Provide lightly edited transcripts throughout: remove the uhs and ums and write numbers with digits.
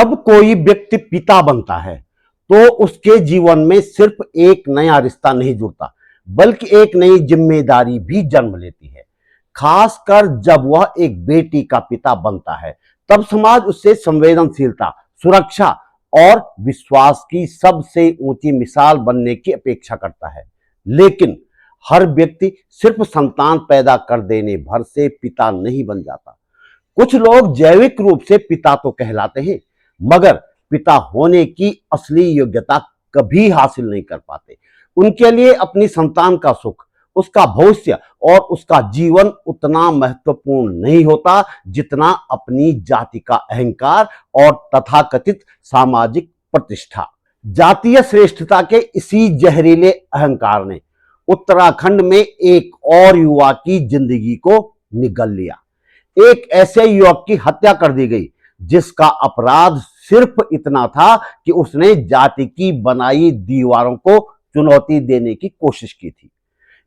अब कोई व्यक्ति पिता बनता है तो उसके जीवन में सिर्फ एक नया रिश्ता नहीं जुड़ता, बल्कि एक नई जिम्मेदारी भी जन्म लेती है। खासकर जब वह एक बेटी का पिता बनता है, तब समाज उससे संवेदनशीलता, सुरक्षा और विश्वास की सबसे ऊंची मिसाल बनने की अपेक्षा करता है। लेकिन हर व्यक्ति सिर्फ संतान पैदा कर देने भर से पिता नहीं बन जाता। कुछ लोग जैविक रूप से पिता तो कहलाते हैं, मगर पिता होने की असली योग्यता कभी हासिल नहीं कर पाते। उनके लिए अपनी संतान का सुख, उसका भविष्य और उसका जीवन उतना महत्वपूर्ण नहीं होता जितना अपनी जाति का अहंकार और तथाकथित सामाजिक प्रतिष्ठा। जातीय श्रेष्ठता के इसी जहरीले अहंकार ने उत्तराखंड में एक और युवा की जिंदगी को निगल लिया। एक ऐसे युवक की हत्या कर दी गई जिसका अपराध सिर्फ इतना था कि उसने जाति की बनाई दीवारों को चुनौती देने की कोशिश की थी।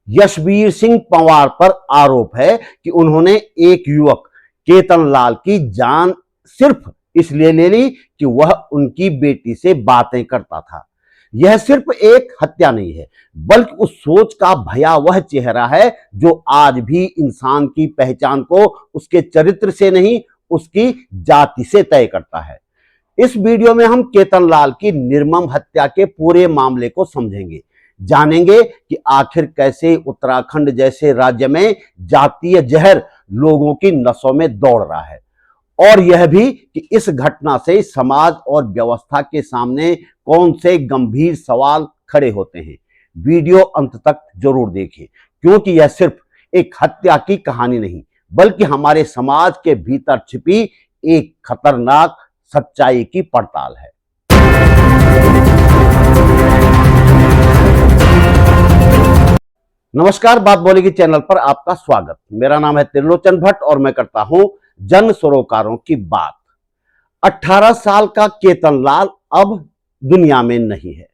यशवीर सिंह पंवार पर आरोप है कि उन्होंने एक युवक केतन लाल की जान सिर्फ इसलिए ले ली कि वह उनकी बेटी से बातें करता था। यह सिर्फ एक हत्या नहीं है, बल्कि उस सोच का भयावह चेहरा है जो आज भी इंसान की पहचान को उसके चरित्र से नहीं, उसकी जाति से तय करता है। इस वीडियो में हम केतन लाल की निर्मम हत्या के पूरे मामले को समझेंगे, जानेंगे कि आखिर कैसे उत्तराखंड जैसे राज्य में जातीय जहर लोगों की नसों में दौड़ रहा है, और यह भी कि इस घटना से समाज और व्यवस्था के सामने कौन से गंभीर सवाल खड़े होते हैं। वीडियो अंत तक जरूर देखें, क्योंकि यह सिर्फ एक हत्या की कहानी नहीं, बल्कि हमारे समाज के भीतर छिपी एक खतरनाक सच्चाई की पड़ताल है। नमस्कार, बात बोलेगी चैनल पर आपका स्वागत। मेरा नाम है त्रिलोचन भट्ट और मैं करता हूं जन सरोकारों की बात। 18 साल का केतन लाल अब दुनिया में नहीं है।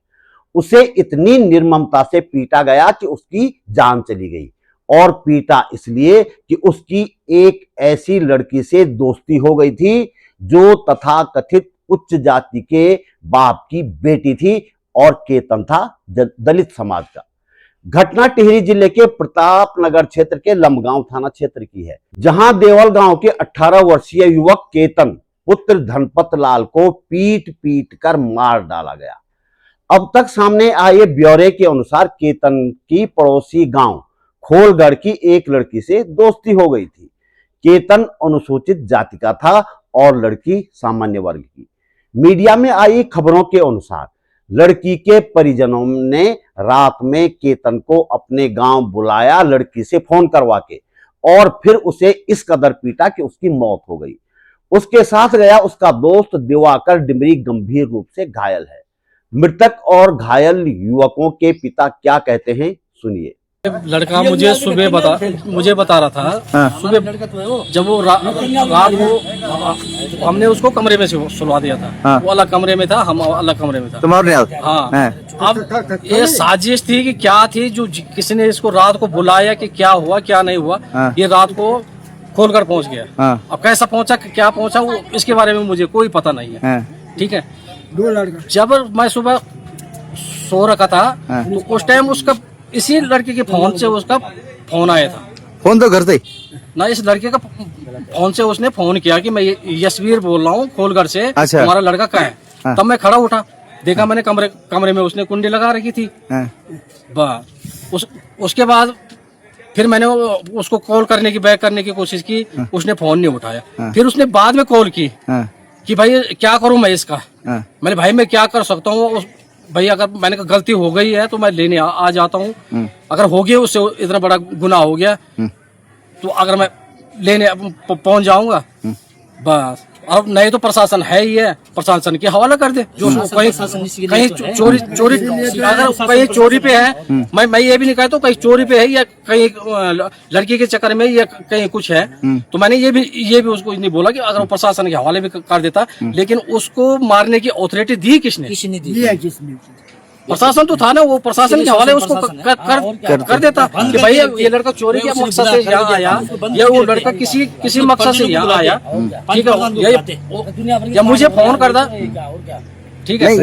उसे इतनी निर्ममता से पीटा गया कि उसकी जान चली गई, और पीटा इसलिए कि उसकी एक ऐसी लड़की से दोस्ती हो गई थी जो तथाकथित उच्च जाति के बाप की बेटी थी, और केतन था दलित समाज का। घटना टिहरी जिले के प्रतापनगर क्षेत्र के लंबगांव थाना क्षेत्र की है, जहां देवल गांव के 18 वर्षीय युवक केतन पुत्र धनपत लाल को पीट पीट कर मार डाला गया। अब तक सामने आए ब्यौरे के अनुसार केतन की पड़ोसी गांव खोलगढ़ की एक लड़की से दोस्ती हो गई थी। केतन अनुसूचित जाति का था और लड़की सामान्य वर्ग की। मीडिया में आई खबरों के अनुसार लड़की के परिजनों ने रात में केतन को अपने गांव बुलाया, लड़की से फोन करवा के, और फिर उसे इस कदर पीटा कि उसकी मौत हो गई। उसके साथ गया उसका दोस्त दिवाकर डिमरी गंभीर रूप से घायल है। मृतक और घायल युवकों के पिता क्या कहते हैं, सुनिए। लड़का मुझे बता रहा था। हाँ। सुबह जब वो रात को हमने उसको कमरे में से सुलवा दिया था। हाँ। वो अलग कमरे में था, हम अलग कमरे में था। तुम्हारे हाँ। अब ये साजिश थी कि क्या थी, जो किसी ने इसको रात को बुलाया कि क्या हुआ क्या नहीं हुआ। हाँ। ये रात को खोलकर पहुंच गया। हाँ। अब कैसा पहुंचा, क्या पहुंचा, वो इसके बारे में मुझे कोई पता नहीं है। हाँ। ठीक है। जब मैं सुबह सो रखा था। हाँ। तो उस टाइम उसका इसी लड़के के फोन से उसका फोन आया था। फोन तो घर से ना, इस लड़के का फोन से उसने फोन किया कि मैं यशवीर बोल रहा हूँ खोलगढ़ से। अच्छा। हमारा लड़का कहाँ है? हाँ। तब मैं खड़ा उठा, देखा। हाँ। मैंने कमरे में उसने कुंडी लगा रखी थी। हाँ। बस उसके बाद फिर मैंने उसको कॉल करने की, बैक करने की कोशिश की। हाँ। उसने फोन नहीं उठाया। हाँ। फिर उसने बाद में कॉल की। हाँ। कि भाई क्या करूं मैं इसका। हाँ। मैंने भाई मैं क्या कर सकता हूँ भाई, अगर मैंने कहा गलती हो गई है तो मैं लेने आ जाता हूँ। अगर हो गया, उससे इतना बड़ा गुनाह हो गया तो अगर मैं लेने पहुंच जाऊंगा बस। अब नहीं तो प्रशासन है ही है, प्रशासन के हवाला कर दे। जो कहीं चोरी अगर कहीं चोरी पे है, मैं ये भी नहीं कहता कहीं चोरी पे है या कहीं लड़की के चक्कर में या कहीं कुछ है, तो मैंने ये भी उसको नहीं बोला कि अगर वो प्रशासन के हवाले भी कर देता। लेकिन उसको मारने की अथॉरिटी दी किसने? प्रशासन तो था ना, वो प्रशासन के हवाले उसको कर देता कि भाई ये लड़का चोरी के मकसद से यहाँ आया, या वो लड़का किसी मकसद से यहाँ आया, ठीक है, या मुझे फोन कर दा, ठीक है। नहीं,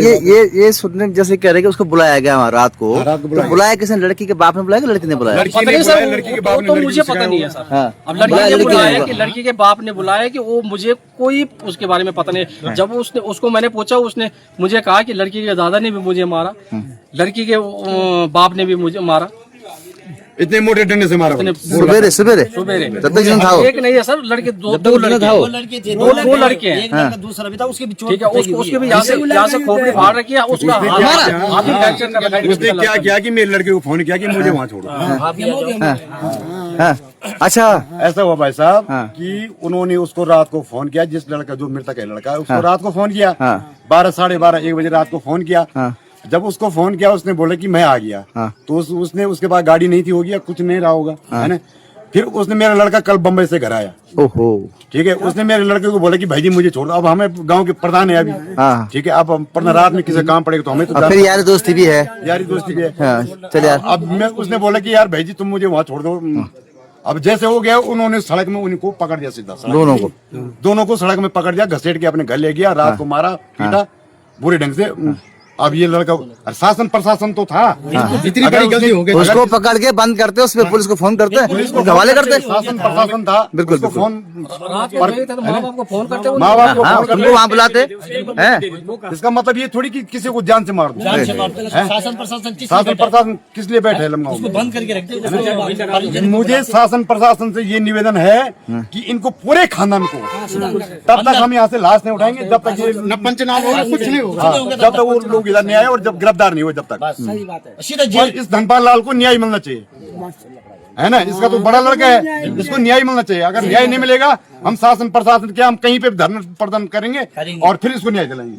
ये सुनने जैसे कह रहे कि उसको बुलाया गया वहाँ रात को, तो बुलाया किसने? लड़की के बाप ने बुलाया कि लड़की ने बुलाया? पता नहीं सर, वो तो मुझे पता नहीं है सर। अब लड़की ने बुलाया कि लड़की के बाप ने बुलाया कि वो, मुझे कोई उसके बारे में पता नहीं। जब उसको मैंने पूछा, उसने मुझे कहा कि लड़की के दादा ने भी मुझे मारा, लड़की के बाप ने भी मुझे मारा, इतने मोटे डंडे से मारा। सवेरे तब तक जन था वो? एक नहीं है सर, लड़के दो लड़के थे, दो लड़के हैं। एक दूसरा भी था, उसके भी ठीक है, उसके भी यहाँ से खोपड़ी फाड़ रखी है, उसका उसने क्या किया कि मेरे लड़के को फोन किया कि मुझे वहाँ छोड़ो। अच्छा, ऐसा हुआ भाई साहब कि उन्होंने उसको रात को फोन किया, जिस लड़का जो मृतक है लड़का, उसको रात को फोन किया 12, 12:30, 1 बजे रात को फोन किया। जब उसको फोन किया, उसने बोला कि मैं आ गया, तो उसने, उसके पास गाड़ी नहीं थी, हो गया कुछ नहीं रहा होगा, है ना। फिर उसने, मेरा लड़का कल बम्बई से घर आया, ओहो, ठीक है, उसने मेरे लड़के को बोला कि भाई जी मुझे छोड़ दो। अब हमें गांव के प्रधान है अभी, ठीक है, अब प्रधान रात में किसी काम पड़ेगा तो हमें तो फिर यारी दोस्ती भी है, चल यार। अब मैं, उसने बोला कि यार भाई जी तुम मुझे वहाँ छोड़ दो। अब जैसे हो गया, उन्होंने सड़क में उनको पकड़ दिया, सीधा दोनों को सड़क में पकड़ दिया, घसीट के अपने घर ले गया, रात को मारा पीटा बुरे ढंग से। अब ये लड़का, शासन प्रशासन तो था, इतनी बड़ी गलती हो गई, उसको पकड़ के बंद करते, उस पर पुलिस को फोन करते, हवाले करते, शासन प्रशासन था, बिल्कुल फोन माँ बाप को फोन करते, उनको वहाँ बुलाते हैं। इसका मतलब ये थोड़ी कि किसी को जान से मार दो। शासन प्रशासन किस लिए बैठे लमगांव में? बंद करके रखते। मुझे शासन प्रशासन से ये निवेदन है कि इनको पूरे खानदान को, तब तक हम यहाँ से लाश नहीं उठाएंगे जब तक ये न पंचनामा होगा, कुछ नहीं होगा, जब तक वो लोग इधर नहीं आए और जब गिरफ्तार नहीं हुए जब तक। सही बात है। और इस धनपाल लाल को न्याय मिलना चाहिए, है ना। इसका तो बड़ा लड़का है, इसको न्याय मिलना चाहिए। अगर न्याय नहीं मिलेगा, हम शासन प्रशासन के, हम कहीं पे धरना प्रदर्शन करेंगे और फिर इसको न्याय दिलाएंगे।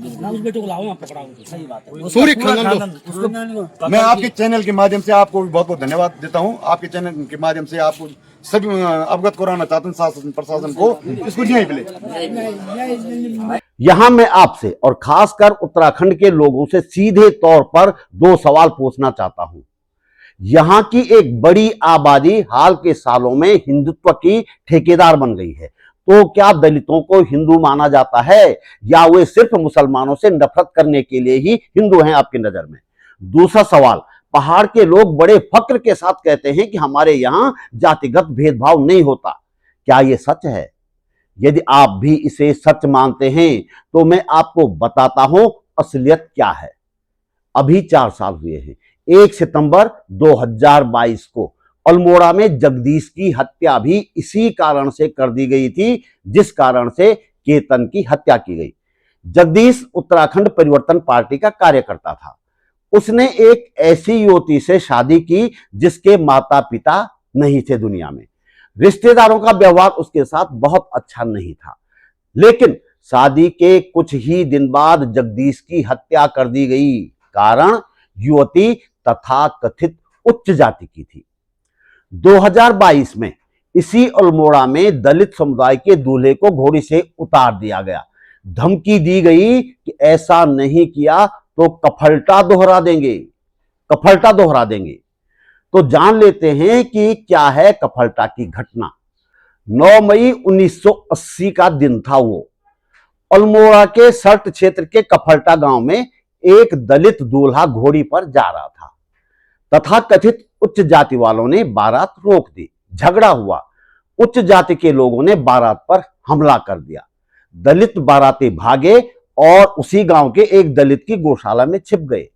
मैं आपके चैनल के माध्यम से आपको बहुत बहुत धन्यवाद देता हूँ। आपके चैनल के माध्यम से आपको सभी अवगत कराना चाहता हूँ शासन प्रशासन को, इसको न्याय मिले। यहां मैं आपसे और खासकर उत्तराखंड के लोगों से सीधे तौर पर 2 सवाल पूछना चाहता हूं। यहां की एक बड़ी आबादी हाल के सालों में हिंदुत्व की ठेकेदार बन गई है, तो क्या दलितों को हिंदू माना जाता है, या वे सिर्फ मुसलमानों से नफरत करने के लिए ही हिंदू हैं आपकी नजर में? दूसरा सवाल, पहाड़ के लोग बड़े फक्र के साथ कहते हैं कि हमारे यहां जातिगत भेदभाव नहीं होता, क्या यह सच है? यदि आप भी इसे सच मानते हैं तो मैं आपको बताता हूं असलियत क्या है। अभी 4 साल हुए हैं। 1 सितंबर 2022 को अल्मोड़ा में जगदीश की हत्या भी इसी कारण से कर दी गई थी जिस कारण से केतन की हत्या की गई। जगदीश उत्तराखंड परिवर्तन पार्टी का कार्यकर्ता था। उसने एक ऐसी युवती से शादी की जिसके माता पिता नहीं थे दुनिया में। रिश्तेदारों का व्यवहार उसके साथ बहुत अच्छा नहीं था, लेकिन शादी के कुछ ही दिन बाद जगदीश की हत्या कर दी गई। कारण, युवती तथाकथित उच्च जाति की थी। 2022 में इसी अल्मोड़ा में दलित समुदाय के दूल्हे को घोड़ी से उतार दिया गया। धमकी दी गई कि ऐसा नहीं किया तो कफलटा दोहरा देंगे। तो जान लेते हैं कि क्या है कफलटा की घटना। 9 मई 1980 का दिन था वो। अल्मोड़ा के सर्ट क्षेत्र के कफलटा गांव में एक दलित दूल्हा घोड़ी पर जा रहा था। तथाकथित उच्च जाति वालों ने बारात रोक दी। झगड़ा हुआ। उच्च जाति के लोगों ने बारात पर हमला कर दिया। दलित बाराती भागे और उसी गांव के एक दलित की गौशाला में छिप गए।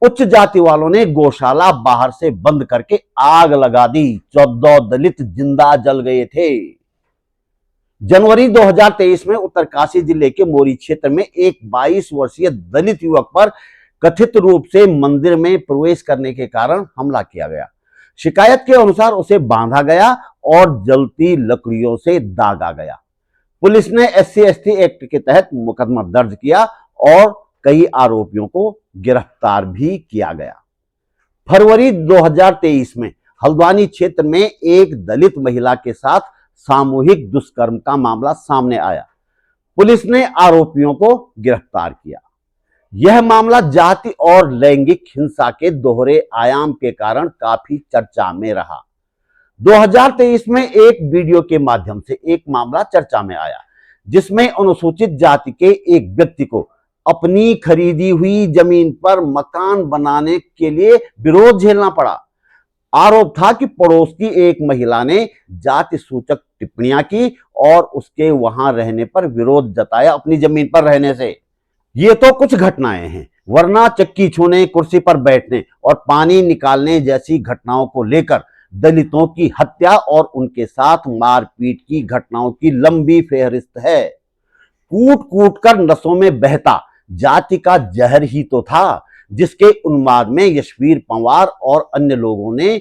उच्च जाति वालों ने गौशाला बाहर से बंद करके आग लगा दी। 14 दलित जिंदा जल गए थे। जनवरी 2023 में उत्तरकाशी जिले के मोरी क्षेत्र में एक 22 वर्षीय दलित युवक पर कथित रूप से मंदिर में प्रवेश करने के कारण हमला किया गया। शिकायत के अनुसार उसे बांधा गया और जलती लकड़ियों से दागा गया। पुलिस ने SC/ST एक्ट के तहत मुकदमा दर्ज किया और कई आरोपियों को गिरफ्तार भी किया गया। फरवरी 2023 में हल्द्वानी क्षेत्र में एक दलित महिला के साथ सामूहिक दुष्कर्म का मामला सामने आया। पुलिस ने आरोपियों को गिरफ्तार किया। यह मामला जाति और लैंगिक हिंसा के दोहरे आयाम के कारण काफी चर्चा में रहा। 2023 में एक वीडियो के माध्यम से एक मामला चर्चा में आया, जिसमें अनुसूचित जाति के एक व्यक्ति को अपनी खरीदी हुई जमीन पर मकान बनाने के लिए विरोध झेलना पड़ा। आरोप था कि पड़ोस की एक महिला ने जाति सूचक टिप्पणियां की और उसके वहां रहने पर विरोध जताया अपनी जमीन पर रहने से। ये तो कुछ घटनाएं हैं, वरना चक्की छूने, कुर्सी पर बैठने और पानी निकालने जैसी घटनाओं को लेकर दलितों की हत्या और उनके साथ मारपीट की घटनाओं की लंबी फेहरिस्त है। कूट कूट कर नसों में बहता जाति का जहर ही तो था, जिसके उन्माद में यशवीर पंवार और अन्य लोगों ने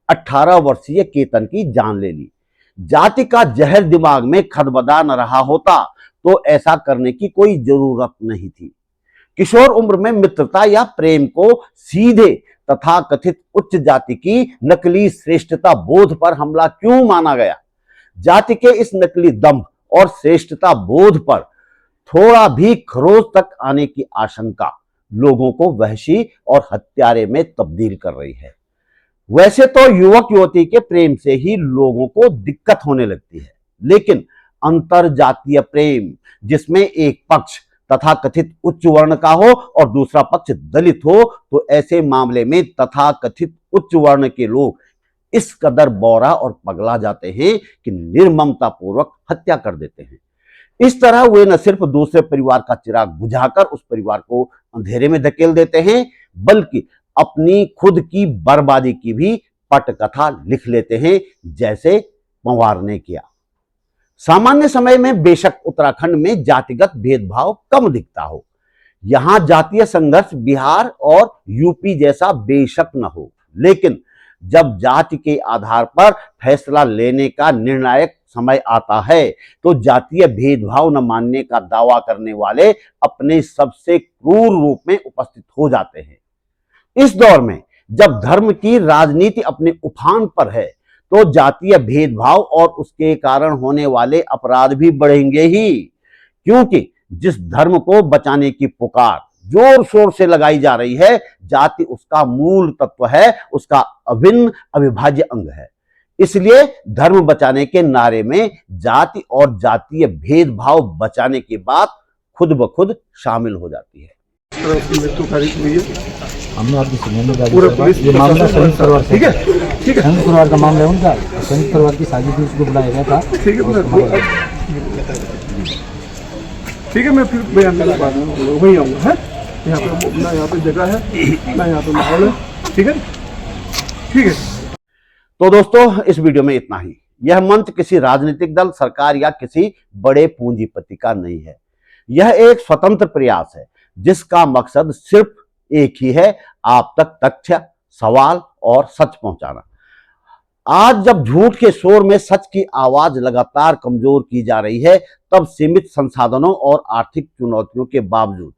18 वर्षीय केतन की जान ले ली। जाति का जहर दिमाग में खदबदा न रहा होता तो ऐसा करने की कोई जरूरत नहीं थी। किशोर उम्र में मित्रता या प्रेम को सीधे तथा कथित उच्च जाति की नकली श्रेष्ठता बोध पर हमला क्यों माना गया? जाति के इस नकली दंभ और श्रेष्ठता बोध पर थोड़ा भी खरोच तक आने की आशंका लोगों को वहशी और हत्यारे में तब्दील कर रही है। वैसे तो युवक युवती के प्रेम से ही लोगों को दिक्कत होने लगती है, लेकिन अंतर जातीय प्रेम जिसमें एक पक्ष तथा कथित उच्च वर्ण का हो और दूसरा पक्ष दलित हो, तो ऐसे मामले में तथा कथित उच्च वर्ण के लोग इस कदर बौरा और पगला जाते हैं कि निर्ममता पूर्वक हत्या कर देते हैं। इस तरह वे न सिर्फ दूसरे परिवार का चिराग बुझाकर उस परिवार को अंधेरे में धकेल देते हैं, बल्कि अपनी खुद की बर्बादी की भी पटकथा लिख लेते हैं, जैसे पंवार ने किया। सामान्य समय में बेशक उत्तराखंड में जातिगत भेदभाव कम दिखता हो, यहां जातीय संघर्ष बिहार और यूपी जैसा बेशक न हो, लेकिन जब जाति के आधार पर फैसला लेने का निर्णायक समय आता है तो जातीय भेदभाव न मानने का दावा करने वाले अपने सबसे क्रूर रूप में उपस्थित हो जाते हैं। इस दौर में जब धर्म की राजनीति अपने उफान पर है तो जातीय भेदभाव और उसके कारण होने वाले अपराध भी बढ़ेंगे ही, क्योंकि जिस धर्म को बचाने की पुकार जोर शोर से लगाई जा रही है, जाति उसका मूल तत्व है, उसका अभिन्न अविभाज्य अंग है। इसलिए धर्म बचाने के नारे में जाति और जातीय भेदभाव बचाने की बात खुद ब खुद शामिल हो जाती है। हमने आपकी सुनने ये मामला संयुक्त परिवार से, ठीक है, संयुक्त परिवार का मामला है उनका, संयुक्त परिवार की साजिश में उसको बुलाया गया था। ठीक है, मैं फिर बयान करने बाद में वहीं आऊँगा। है यहाँ पे अपना, यहाँ पे जगह है ना, यहाँ पे माहौल है। ठीक है, ठीक है। तो दोस्तों, इस वीडियो में इतना ही। यह मंच किसी राजनीतिक दल, सरकार या किसी बड़े पूंजीपति का नहीं है। यह एक स्वतंत्र प्रयास है जिसका मकसद सिर्फ एक ही है, आप तक तथ्य, सवाल और सच पहुंचाना। आज जब झूठ के शोर में सच की आवाज लगातार कमजोर की जा रही है, तब सीमित संसाधनों और आर्थिक चुनौतियों के बावजूद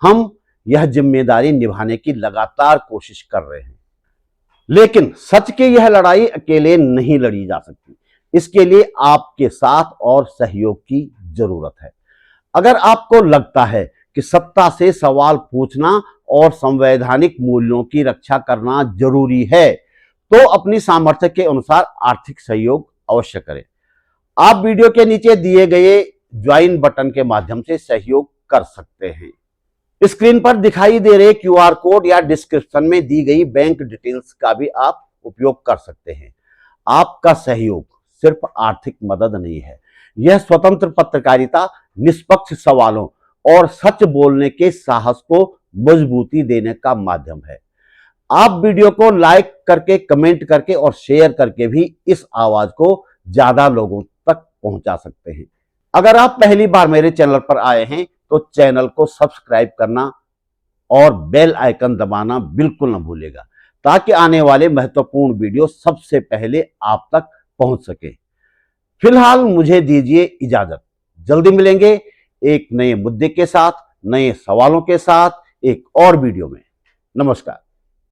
हम यह जिम्मेदारी निभाने की लगातार कोशिश कर रहे हैं। लेकिन सच की यह लड़ाई अकेले नहीं लड़ी जा सकती। इसके लिए आपके साथ और सहयोग की जरूरत है। अगर आपको लगता है कि सत्ता से सवाल पूछना और संवैधानिक मूल्यों की रक्षा करना जरूरी है, तो अपनी सामर्थ्य के अनुसार आर्थिक सहयोग अवश्य करें। आप वीडियो के नीचे दिए गए ज्वाइन बटन के माध्यम से सहयोग कर सकते हैं। स्क्रीन पर दिखाई दे रहे QR कोड या डिस्क्रिप्शन में दी गई बैंक डिटेल्स का भी आप उपयोग कर सकते हैं। आपका सहयोग सिर्फ आर्थिक मदद नहीं है, यह स्वतंत्र पत्रकारिता, निष्पक्ष सवालों और सच बोलने के साहस को मजबूती देने का माध्यम है। आप वीडियो को लाइक करके, कमेंट करके और शेयर करके भी इस आवाज को ज्यादा लोगों तक पहुंचा सकते हैं। अगर आप पहली बार मेरे चैनल पर आए हैं तो चैनल को सब्सक्राइब करना और बेल आइकन दबाना बिल्कुल न भूलेगा, ताकि आने वाले महत्वपूर्ण वीडियो सबसे पहले आप तक पहुंच सके। फिलहाल मुझे दीजिए इजाजत। जल्दी मिलेंगे एक नए मुद्दे के साथ, नए सवालों के साथ, एक और वीडियो में। नमस्कार।